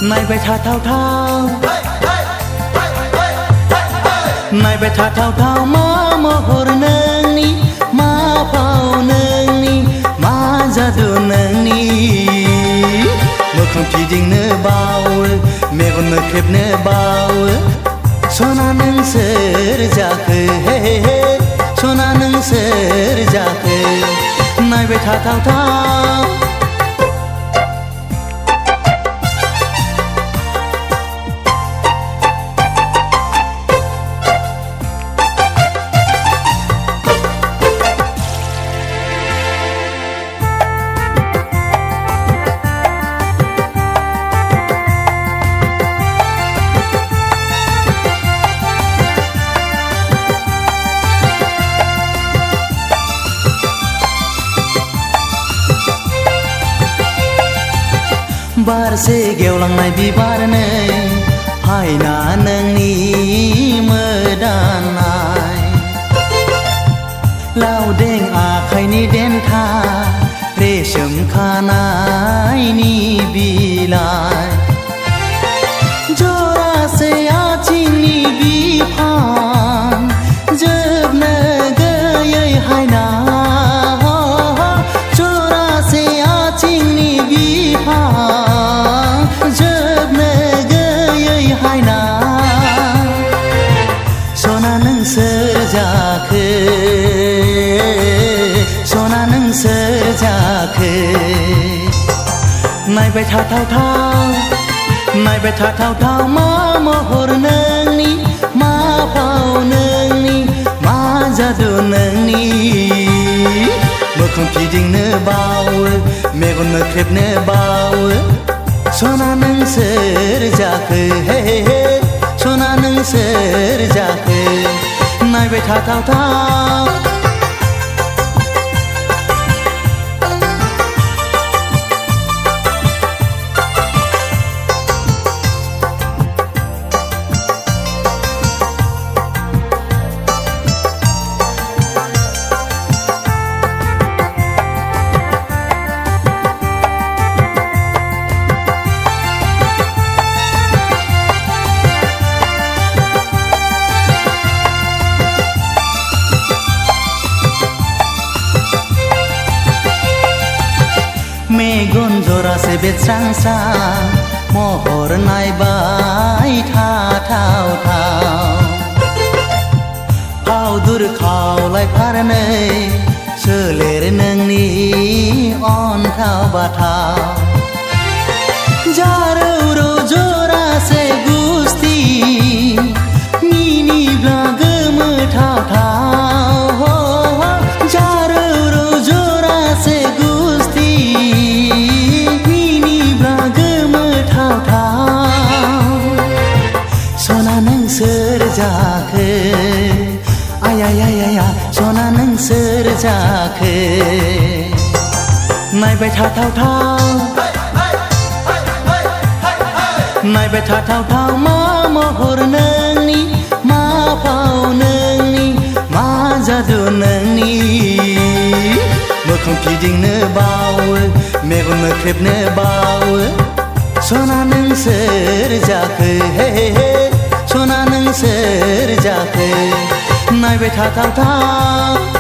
नायबाय थाथावथाव नायबाय थाथावथाव मा महर नोंनि मा फाव नोंनि मा जादु नोंनि मोखां फिदिंनो बावो मेगन मोख्रेबनो बावो सना नों सोर जाखो हे हे सना नों सोर जाखो नायबाय थाथावथाव बारसे गेवलांनाय बिबारनै हायना नोंनि मोदाननाय लावदें आखाइनि देन्था रेशम खानायनि बिलाइ जरासे आथिंनि बिफां जोबनो गैयै हायना जरासे आथिंनि बिफां सना नों सोर जाखो सना नों सोर जाखो नायबाय थाथावथाव मा महर नोंनि मा फाव नोंनि मा जादु नोंनि मोखां फिदिंनो बावो मेगन मोख्रेबनो बावो सना नों सोर जाखो हे हे सना नों सोर जाखो नायबाय थाथावथाव मेगन जरासे बेस्रांस्रां महर नायबाय थाथावथाव फावदुर खावलाय फारनै सोलेर नोंनि अन्थाव बाथाव जारौरौ जरासे गुस्थि मिनिब्ला गोमोथावथाव जारौरौ जरासे गुस्थि सना नों सोर जाखो आया सना नों सोर जाखो नायबाय थाथावथाव मा महर नोंनि मा फाव नोंनि मा जादु नोंनि मोखां फिदिंनो बावो मेगन मोख्रेबनो बावो सना नों सोर जाखो हे हे सना नों सोर जाखो नायबाय थाथावथाव